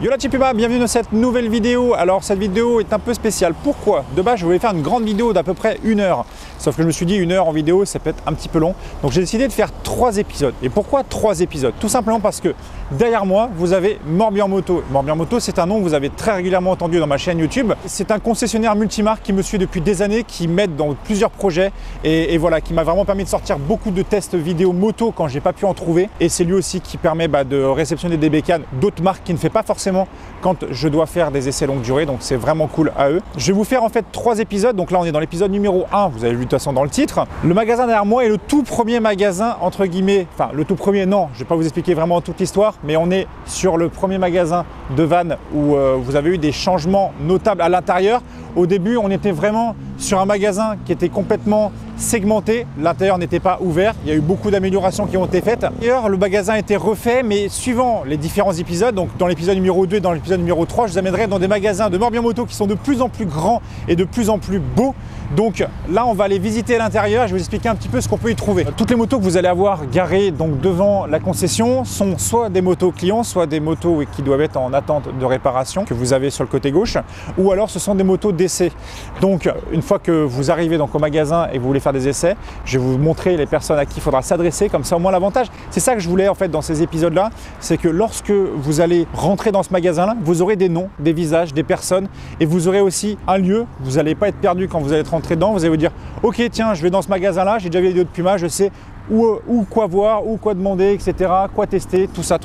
Yo la Chipuma, bienvenue dans cette nouvelle vidéo. Alors cette vidéo est un peu spéciale. Pourquoi? De base je voulais faire une grande vidéo d'à peu près 1 heure. Sauf que je me suis dit 1 heure en vidéo ça peut être un petit peu long. Donc j'ai décidé de faire 3 épisodes. Et pourquoi 3 épisodes? Tout simplement parce que derrière moi vous avez Morbihan Moto. Morbihan Moto c'est un nom que vous avez très régulièrement entendu dans ma chaîne YouTube. C'est un concessionnaire multimarque qui me suit depuis des années, qui m'aide dans plusieurs projets et voilà, qui m'a vraiment permis de sortir beaucoup de tests vidéo moto quand j'ai pas pu en trouver. Et c'est lui aussi qui permet de réceptionner des bécanes d'autres marques qui ne fait pas forcément quand je dois faire des essais longue durée, donc c'est vraiment cool à eux. Je vais vous faire en fait 3 épisodes, donc là on est dans l'épisode numéro 1, vous avez vu de toute façon dans le titre. Le magasin derrière moi est le tout premier magasin entre guillemets, enfin le tout premier non, je vais pas vous expliquer vraiment toute l'histoire, mais on est sur le premier magasin de Vannes où vous avez eu des changements notables à l'intérieur. Au début on était vraiment sur un magasin qui était complètement segmenté, l'intérieur n'était pas ouvert, il y a eu beaucoup d'améliorations qui ont été faites. D'ailleurs le magasin a été refait, mais suivant les différents épisodes, donc dans l'épisode numéro 2 et dans l'épisode numéro 3, je vous amènerai dans des magasins de Morbihan Moto qui sont de plus en plus grands et de plus en plus beaux. Donc là on va aller visiter l'intérieur, je vais vous expliquer un petit peu ce qu'on peut y trouver. Toutes les motos que vous allez avoir garées donc devant la concession sont soit des motos clients, soit des motos qui doivent être en attente de réparation que vous avez sur le côté gauche, ou alors ce sont des motos d'essai. Donc une fois que vous arrivez donc au magasin et que vous voulez faire des essais, je vais vous montrer les personnes à qui il faudra s'adresser, comme ça au moins l'avantage. C'est ça que je voulais en fait dans ces épisodes là, c'est que lorsque vous allez rentrer dans ce magasin là, vous aurez des noms, des visages, des personnes, et vous aurez aussi un lieu. Vous n'allez pas être perdu quand vous allez rentrer dedans, vous allez vous dire ok tiens je vais dans ce magasin là, j'ai déjà vu les vidéos de Puma, je sais où quoi voir, où quoi demander, etc., quoi tester, tout ça.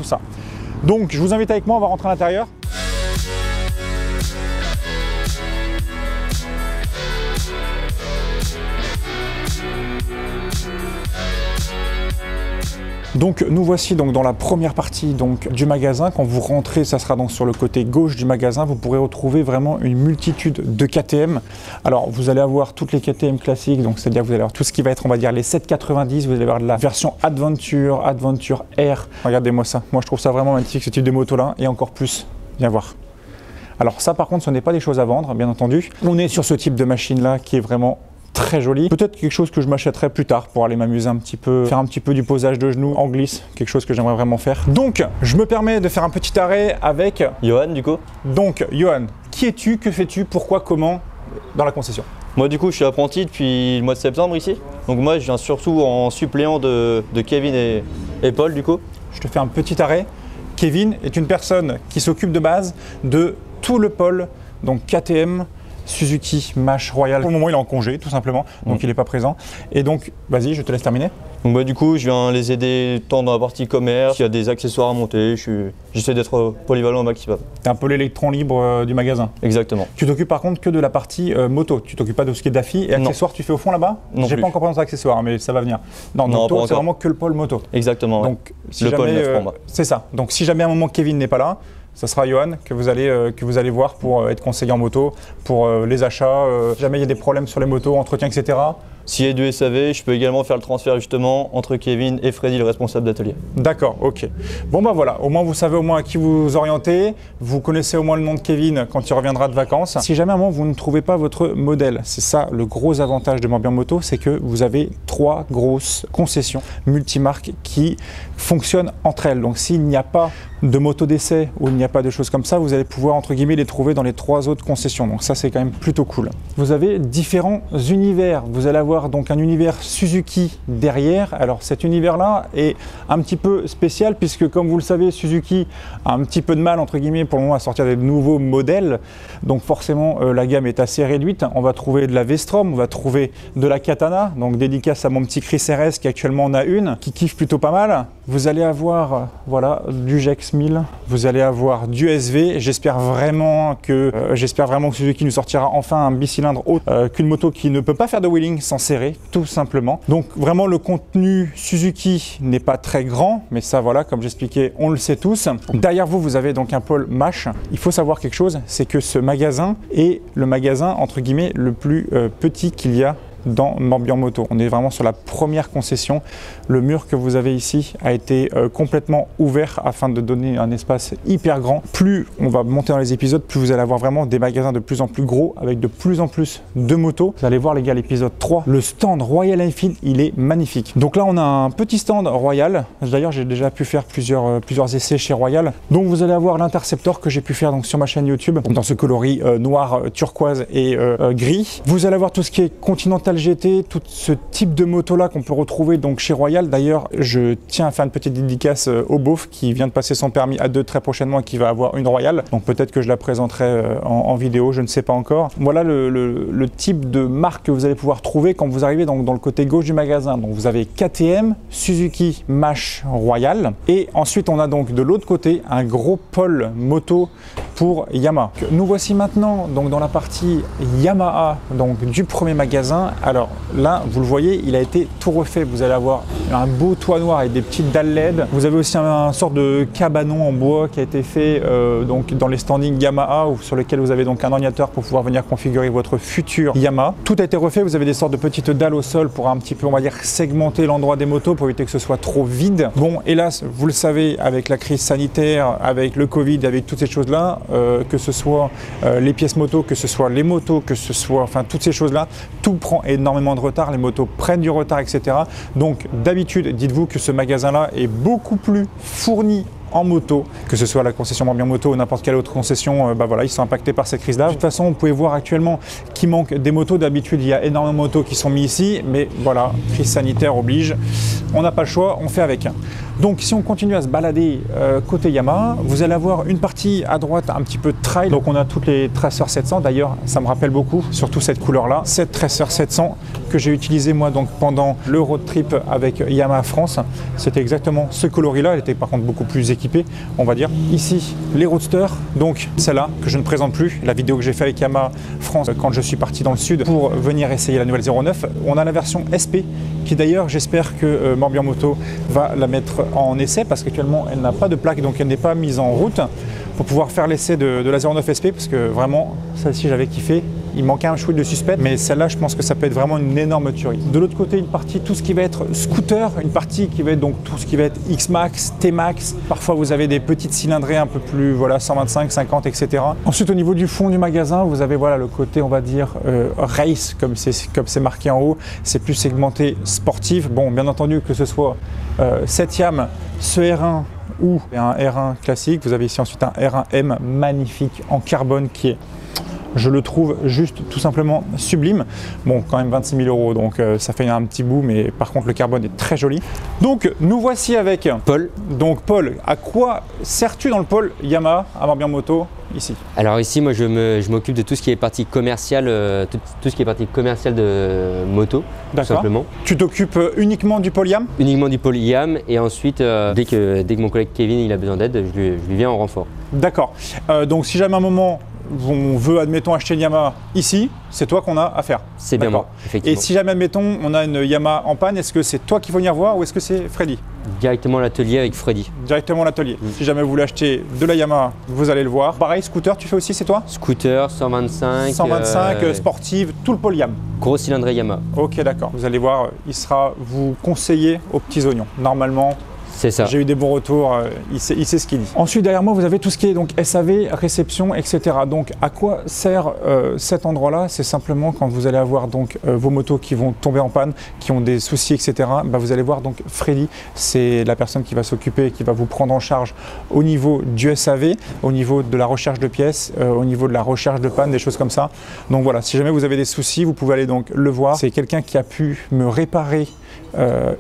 Donc je vous invite avec moi, on va rentrer à l'intérieur. Donc nous voici donc dans la première partie donc du magasin. Quand vous rentrez, ça sera donc sur le côté gauche du magasin. Vous pourrez retrouver vraiment une multitude de KTM. Alors vous allez avoir toutes les KTM classiques, donc c'est-à-dire vous allez avoir tout ce qui va être, on va dire, les 790. Vous allez avoir de la version Adventure, Adventure R. Regardez-moi ça. Moi je trouve ça vraiment magnifique ce type de moto là, et encore plus. Viens voir. Alors ça par contre ce n'est pas des choses à vendre, bien entendu. On est sur ce type de machine là qui est vraiment très joli. Peut-être quelque chose que je m'achèterai plus tard pour aller m'amuser un petit peu, faire un petit peu du posage de genoux en glisse, quelque chose que j'aimerais vraiment faire. Donc, je me permets de faire un petit arrêt avec Johan du coup. Donc, Johan, qui es-tu, que fais-tu, pourquoi, comment dans la concession? Moi du coup je suis apprenti depuis le mois de septembre ici. Donc moi je viens surtout en suppléant de Kevin et Paul du coup. Je te fais un petit arrêt. Kevin est une personne qui s'occupe de base de tout le pôle, donc KTM, Suzuki, Mash, Royal. Pour le moment, il est en congé, tout simplement, donc il n'est pas présent. Et donc, vas-y, je te laisse terminer. Donc moi, du coup, je viens les aider tant dans la partie commerce, il y a des accessoires à monter, j'essaie d'être polyvalent au maximum. Tu es un peu l'électron libre du magasin. Exactement. Tu t'occupes par contre que de la partie moto, tu t'occupes pas de ce qui est DAFI et accessoires, tu fais au fond là-bas? Non. J'ai pas encore pensé aux accessoires, mais ça va venir. Non, moto, c'est vraiment que le pôle moto. Exactement. Donc, ouais. Si le jamais, pôle 9 pour moi. C'est ça. Donc si jamais à un moment Kevin n'est pas là, ça sera Johan que vous allez voir pour être conseiller en moto, pour les achats, jamais il y a des problèmes sur les motos, entretien, etc. S'il y a du SAV, je peux également faire le transfert justement entre Kevin et Freddy, le responsable d'atelier. D'accord, ok. Bon bah voilà, au moins vous savez au moins à qui vous orientez, vous connaissez au moins le nom de Kevin quand il reviendra de vacances. Si jamais à un moment vous ne trouvez pas votre modèle, c'est ça le gros avantage de Morbihan Moto, c'est que vous avez 3 grosses concessions multimarques qui fonctionnent entre elles. Donc s'il n'y a pas de moto d'essai ou il n'y a pas de choses comme ça, vous allez pouvoir entre guillemets les trouver dans les 3 autres concessions. Donc ça c'est quand même plutôt cool. Vous avez différents univers. Vous allez avoir donc un univers Suzuki derrière. Alors cet univers là est un petit peu spécial puisque comme vous le savez, Suzuki a un petit peu de mal entre guillemets pour le moment à sortir des nouveaux modèles. Donc forcément la gamme est assez réduite. On va trouver de la V-Strom, on va trouver de la Katana, donc dédicace à mon petit Chris RS qui actuellement en a une, qui kiffe plutôt pas mal. Vous allez avoir voilà du GX 1000, vous allez avoir du SV. J'espère vraiment que Suzuki nous sortira enfin un bicylindre autre qu'une moto qui ne peut pas faire de wheeling sans serrer, tout simplement. Donc vraiment le contenu Suzuki n'est pas très grand, mais ça voilà, comme j'expliquais, on le sait tous. Derrière vous, vous avez donc un pôle Mash. Il faut savoir quelque chose, c'est que ce magasin est le magasin entre guillemets le plus petit qu'il y a dans Morbihan Moto. On est vraiment sur la première concession. Le mur que vous avez ici a été complètement ouvert afin de donner un espace hyper grand. Plus on va monter dans les épisodes, plus vous allez avoir vraiment des magasins de plus en plus gros avec de plus en plus de motos. Vous allez voir les gars, l'épisode 3, le stand Royal Enfield, il est magnifique. Donc là on a un petit stand Royal. D'ailleurs j'ai déjà pu faire plusieurs essais chez Royal. Donc vous allez avoir l'Interceptor que j'ai pu faire donc sur ma chaîne YouTube dans ce coloris noir, turquoise et gris. Vous allez avoir tout ce qui est Continental GT, tout ce type de moto là qu'on peut retrouver donc chez Royal. D'ailleurs je tiens à faire une petite dédicace au beauf qui vient de passer son permis A2 très prochainement et qui va avoir une Royal. Donc peut-être que je la présenterai en vidéo, je ne sais pas encore. Voilà le type de marque que vous allez pouvoir trouver quand vous arrivez donc dans le côté gauche du magasin. Donc vous avez KTM, Suzuki, MASH, Royal. Et ensuite on a donc de l'autre côté un gros pôle moto pour Yamaha. Nous voici maintenant donc dans la partie Yamaha donc du premier magasin. Alors là vous le voyez, il a été tout refait. Vous allez avoir un beau toit noir avec des petites dalles LED. Vous avez aussi un sort de cabanon en bois qui a été fait donc dans les standings Yamaha sur lesquels vous avez donc un ordinateur pour pouvoir venir configurer votre futur Yamaha. Tout a été refait. Vous avez des sortes de petites dalles au sol pour un petit peu on va dire segmenter l'endroit des motos pour éviter que ce soit trop vide. Bon, hélas vous le savez, avec la crise sanitaire, avec le Covid, avec toutes ces choses là, que ce soit les pièces moto, que ce soit les motos, que ce soit enfin toutes ces choses là, tout prend énormément de retard, les motos prennent du retard, etc. Donc d'habitude dites-vous que ce magasin là est beaucoup plus fourni en moto, que ce soit la concession Morbihan Moto ou n'importe quelle autre concession, bah voilà, ils sont impactés par cette crise-là. De toute façon, vous pouvez voir actuellement qu'il manque des motos. D'habitude, il y a énormément de motos qui sont mises ici, mais voilà, crise sanitaire oblige, on n'a pas le choix, on fait avec. Donc si on continue à se balader côté Yamaha, vous allez avoir une partie à droite un petit peu trail. Donc on a toutes les Tracer 700. D'ailleurs, ça me rappelle beaucoup, surtout cette couleur-là, cette Tracer 700 que j'ai utilisé moi donc pendant le road trip avec Yamaha France. C'était exactement ce coloris-là. Elle était par contre beaucoup plus équipée, on va dire. Ici, les Roadsters. Donc celle-là que je ne présente plus. La vidéo que j'ai fait avec Yamaha France quand je suis parti dans le sud pour venir essayer la nouvelle 09. On a la version SP qui d'ailleurs, j'espère que Morbihan Moto va la mettre en essai parce qu'actuellement elle n'a pas de plaque, donc elle n'est pas mise en route pour pouvoir faire l'essai de la 09 SP parce que vraiment celle-ci j'avais kiffé. Il manquait un chouïa de suspect, mais celle-là je pense que ça peut être vraiment une énorme tuerie. De l'autre côté, une partie tout ce qui va être scooter, une partie qui va être donc tout ce qui va être X-Max, T-Max. Parfois vous avez des petites cylindrées un peu plus voilà 125, 50, etc. Ensuite au niveau du fond du magasin, vous avez voilà le côté on va dire race comme c'est marqué en haut. C'est plus segmenté sportif. Bon, bien entendu que ce soit 7e, ce R1 ou un R1 classique. Vous avez ici ensuite un R1M magnifique en carbone qui est, je le trouve juste tout simplement sublime. Bon, quand même 26 000 €, donc ça fait un petit bout, mais par contre le carbone est très joli. Donc nous voici avec Paul. Donc Paul, à quoi sers-tu dans le pôle Yamaha à Morbihan Moto ici? Alors ici, moi je m'occupe de tout ce qui est partie commerciale, tout ce qui est partie commerciale de moto, tout simplement. Tu t'occupes uniquement du pôle YAM? Uniquement du pôle YAM, et ensuite dès que mon collègue Kevin il a besoin d'aide, je lui viens en renfort. D'accord. Donc si jamais à un moment on veut, admettons, acheter une Yamaha ici, c'est toi qu'on a à faire. C'est bien moi, effectivement. Et si jamais, admettons, on a une Yamaha en panne, est-ce que c'est toi qui faut venir voir ou est-ce que c'est Freddy? Directement à l'atelier avec Freddy. Directement à l'atelier. Si jamais vous voulez acheter de la Yamaha, vous allez le voir. Pareil, scooter, tu fais aussi, c'est toi? Scooter, 125. 125, sportive, tout le pôle YAM. Gros cylindré Yamaha. Ok, d'accord. Vous allez voir, il sera vous conseiller aux petits oignons. Normalement, c'est ça. J'ai eu des bons retours, il sait ce qu'il dit. Ensuite, derrière moi, vous avez tout ce qui est donc SAV, réception, etc. Donc, à quoi sert cet endroit-là? C'est simplement quand vous allez avoir donc vos motos qui vont tomber en panne, qui ont des soucis, etc. Bah, vous allez voir donc Freddy, c'est la personne qui va s'occuper, qui va vous prendre en charge au niveau du SAV, au niveau de la recherche de pièces, au niveau de la recherche de panne, des choses comme ça. Donc voilà, si jamais vous avez des soucis, vous pouvez aller donc le voir. C'est quelqu'un qui a pu me réparer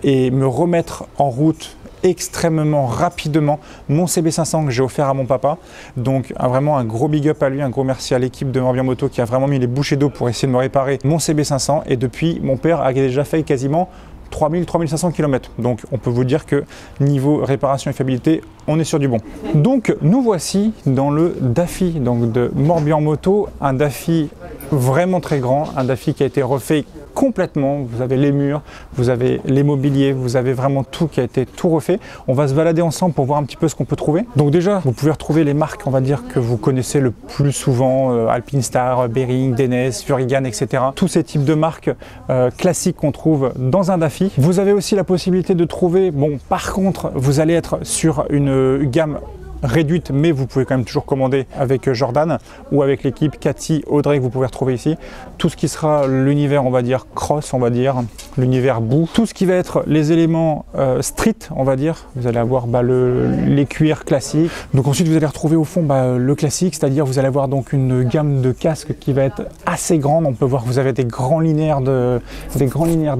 et me remettre en route extrêmement rapidement mon CB500 que j'ai offert à mon papa. Donc vraiment un gros big up à lui, un gros merci à l'équipe de Morbihan Moto qui a vraiment mis les bouchées d'eau pour essayer de me réparer mon CB500. Et depuis, mon père a déjà fait quasiment 3000-3500 km. Donc on peut vous dire que niveau réparation et fiabilité, on est sur du bon. Donc nous voici dans le Daffy donc de Morbihan Moto, un Daffy vraiment très grand, un Daffy qui a été refait complètement. Vous avez les murs, vous avez les mobiliers, vous avez vraiment tout qui a été tout refait. On va se balader ensemble pour voir un petit peu ce qu'on peut trouver. Donc déjà, vous pouvez retrouver les marques, on va dire, que vous connaissez le plus souvent, Alpinestar, Bering, Denez, Furigan, etc. Tous ces types de marques classiques qu'on trouve dans un Daffy. Vous avez aussi la possibilité de trouver, bon, par contre, vous allez être sur une gamme réduite, mais vous pouvez quand même toujours commander avec Jordan ou avec l'équipe Cathy, Audrey que vous pouvez retrouver ici. Tout ce qui sera l'univers, on va dire, cross, on va dire, l'univers bout. Tout ce qui va être les éléments street, on va dire. Vous allez avoir les cuirs classiques. Donc ensuite, vous allez retrouver au fond le classique, c'est-à-dire vous allez avoir donc une gamme de casques qui va être assez grande. On peut voir que vous avez des grands linéaires de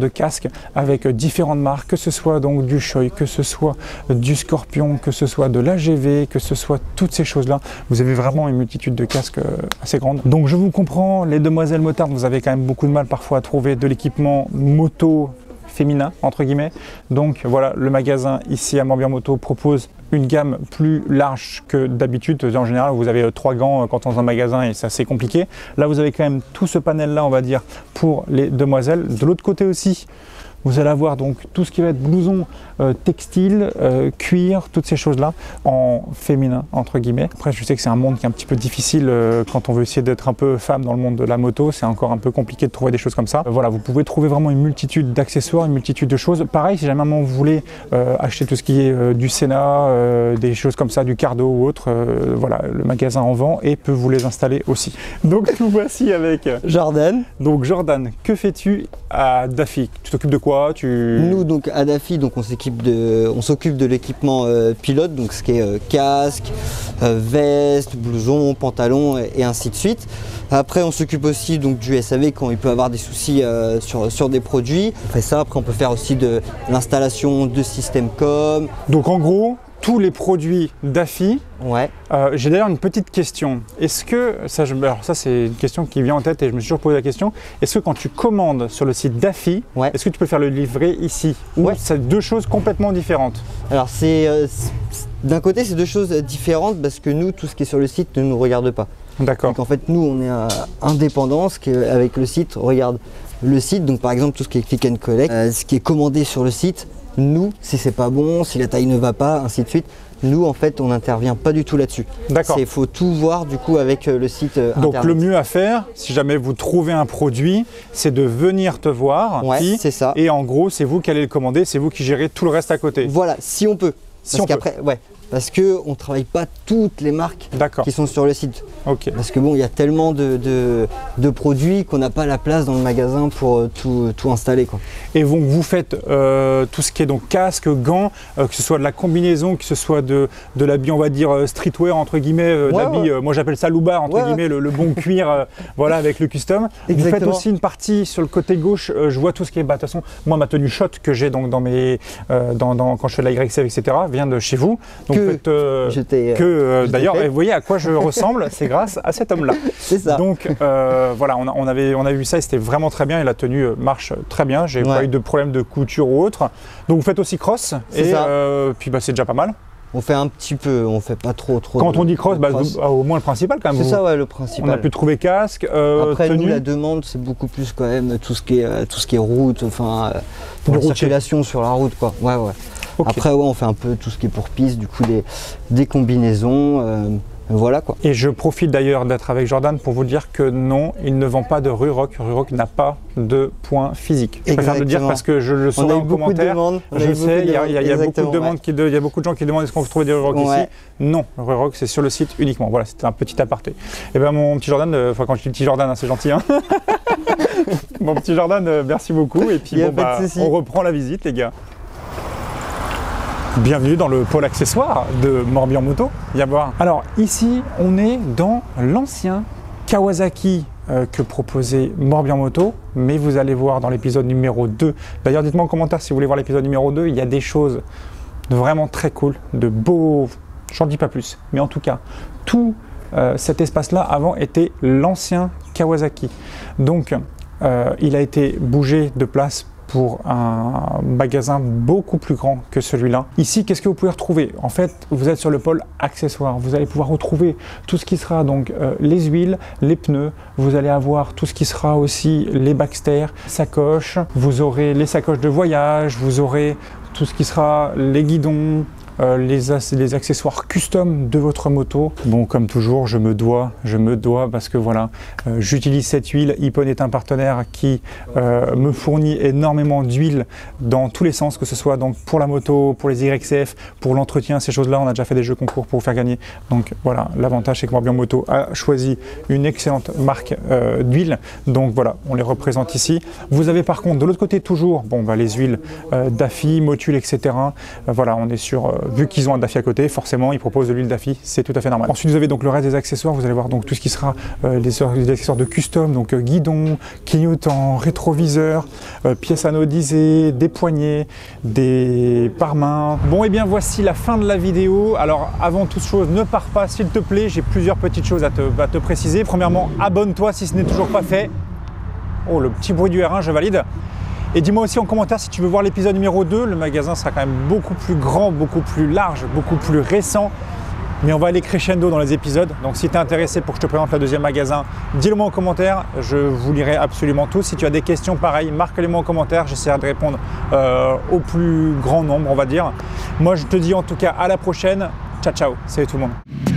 casques avec différentes marques, que ce soit donc du Shoei, que ce soit du Scorpion, que ce soit de l'AGV, que ce soit toutes ces choses-là. Vous avez vraiment une multitude de casques assez grande. Donc je vous comprends, les demoiselles motardes, vous avez quand même beaucoup de mal parfois à trouver de l'équipement moto féminin, entre guillemets. Donc voilà, le magasin ici à Morbihan Moto propose une gamme plus large que d'habitude. En général, vous avez 3 gants quand on est dans un magasin et c'est assez compliqué. Là, vous avez quand même tout ce panel-là, on va dire, pour les demoiselles. De l'autre côté aussi, vous allez avoir donc tout ce qui va être blouson, textile, cuir, toutes ces choses-là en féminin, entre guillemets. Après, je sais que c'est un monde qui est un petit peu difficile quand on veut essayer d'être un peu femme dans le monde de la moto. C'est encore un peu compliqué de trouver des choses comme ça. Voilà, vous pouvez trouver vraiment une multitude d'accessoires, une multitude de choses. Pareil, si jamais vous voulez acheter tout ce qui est du Senna, des choses comme ça, du Cardo ou autre, voilà, le magasin en vend et peut vous les installer aussi. Donc, nous voici avec Jordan. Donc, Jordan, que fais-tu à Daffy? Tu t'occupes de quoi? Nous, donc à Daffy, donc on s'occupe de l'équipement pilote, donc ce qui est casque, veste, blouson, pantalon et ainsi de suite. Après, on s'occupe aussi donc du SAV quand il peut avoir des soucis sur des produits. On fait ça. Après, on peut faire aussi de l'installation de systèmes com. Donc en gros, tous les produits Daffy. Ouais. J'ai d'ailleurs une petite question. Est-ce que, alors ça c'est une question qui vient en tête et je me suis toujours posé la question, est-ce que quand tu commandes sur le site Daffy, ouais, est-ce que tu peux faire le livret ici? Ou ouais, c'est deux choses complètement différentes? Alors d'un côté c'est deux choses différentes parce que nous, tout ce qui est sur le site ne nous regarde pas. D'accord. Donc en fait nous on est indépendants, avec le site, on regarde le site, donc par exemple tout ce qui est click and collect, ce qui est commandé sur le site, nous, si c'est pas bon, si la taille ne va pas, ainsi de suite, nous en fait on n'intervient pas du tout là-dessus. D'accord. Il faut tout voir du coup avec le site Donc internet. le mieux à faire, si jamais vous trouvez un produit, c'est de venir te voir. Ouais, c'est ça. Et en gros, c'est vous qui allez le commander, c'est vous qui gérez tout le reste à côté. Voilà, si on peut. Si on peut. Ouais, parce qu'on ne travaille pas toutes les marques qui sont sur le site. Ok. Parce que bon, il y a tellement de produits qu'on n'a pas la place dans le magasin pour tout installer, quoi. Et donc vous faites tout ce qui est donc casque, gants, que ce soit de la combinaison, que ce soit de l'habit, on va dire streetwear entre guillemets, d'habit, moi j'appelle ça loupard entre guillemets, le bon cuir, voilà, avec le custom. Exactement. Vous faites aussi une partie sur le côté gauche, je vois tout ce qui est, de toute façon, moi ma tenue shot que j'ai donc dans mes, quand je fais de la YCF, etc., vient de chez vous. Donc d'ailleurs, vous voyez à quoi je ressemble, c'est grâce à cet homme-là. C'est ça. Donc voilà, on avait vu ça et c'était vraiment très bien et la tenue marche très bien. J'ai pas eu de problème de couture ou autre. Donc vous faites aussi cross et puis c'est déjà pas mal. On fait un petit peu, on fait pas trop. Quand on dit cross, au moins le principal quand même. C'est ça, ouais, le principal. On a pu trouver casque, après tenue. nous, la demande c'est beaucoup plus quand même tout ce qui est route, enfin pour la circulation sur la route, quoi. Ouais. Okay. Après on fait un peu tout ce qui est pour piste, du coup des combinaisons. Voilà quoi. Et je profite d'ailleurs d'être avec Jordan pour vous dire que non, il ne vend pas de Ruroc. Ruroc n'a pas de point physique. Je préfère le dire parce que je le saurai en commentaire. Je sais, il y a beaucoup de demandes, il y a beaucoup de gens qui demandent est-ce qu'on peut trouver des Ruroc ici. Non, Ruroc c'est sur le site uniquement. Voilà, c'était un petit aparté. Et bien mon petit Jordan, enfin quand je dis petit Jordan, c'est gentil. Hein. Mon petit Jordan, merci beaucoup. Et puis on reprend la visite les gars. Bienvenue dans le pôle accessoire de Morbihan Moto. Alors ici, on est dans l'ancien Kawasaki que proposait Morbihan Moto, mais vous allez voir dans l'épisode numéro 2. D'ailleurs, dites-moi en commentaire si vous voulez voir l'épisode numéro 2, il y a des choses vraiment très cool, de beaux, j'en dis pas plus, mais en tout cas, tout cet espace-là avant était l'ancien Kawasaki. Donc, il a été bougé de place pour un magasin beaucoup plus grand que celui-là. Ici, qu'est-ce que vous pouvez retrouver? En fait, vous êtes sur le pôle accessoires. Vous allez pouvoir retrouver tout ce qui sera donc les huiles, les pneus. Vous allez avoir tout ce qui sera aussi les Baxter, sacoches. Vous aurez les sacoches de voyage. Vous aurez tout ce qui sera les guidons, les accessoires custom de votre moto. Bon, comme toujours, je me dois parce que voilà, j'utilise cette huile. Ippon est un partenaire qui me fournit énormément d'huile dans tous les sens, que ce soit donc pour la moto, pour les YCF, pour l'entretien, ces choses-là. On a déjà fait des jeux concours pour vous faire gagner. Donc voilà, l'avantage c'est que Morbihan Moto a choisi une excellente marque d'huile. Donc voilà, on les représente ici. Vous avez par contre de l'autre côté toujours les huiles Daffy, Motul, etc. Voilà, on est sur vu qu'ils ont un Daffy à côté, forcément ils proposent de l'huile Daffy, c'est tout à fait normal. Ensuite vous avez donc le reste des accessoires, vous allez voir donc tout ce qui sera les accessoires de custom, donc guidon, clignotant, rétroviseur, pièces anodisées, des poignées, des pare-mains. Bon et bien voici la fin de la vidéo. Alors avant toute chose, ne pars pas s'il te plaît, j'ai plusieurs petites choses à te préciser. Premièrement, abonne-toi si ce n'est toujours pas fait. Oh, le petit bruit du R1, je valide. Et dis-moi aussi en commentaire si tu veux voir l'épisode numéro 2. Le magasin sera quand même beaucoup plus grand, beaucoup plus large, beaucoup plus récent. Mais on va aller crescendo dans les épisodes. Donc si tu es intéressé pour que je te présente le deuxième magasin, dis-le moi en commentaire. Je vous lirai absolument tous. Si tu as des questions pareilles, marque-les moi en commentaire. J'essaierai de répondre au plus grand nombre, on va dire. Moi, je te dis en tout cas à la prochaine. Ciao, ciao. Salut tout le monde.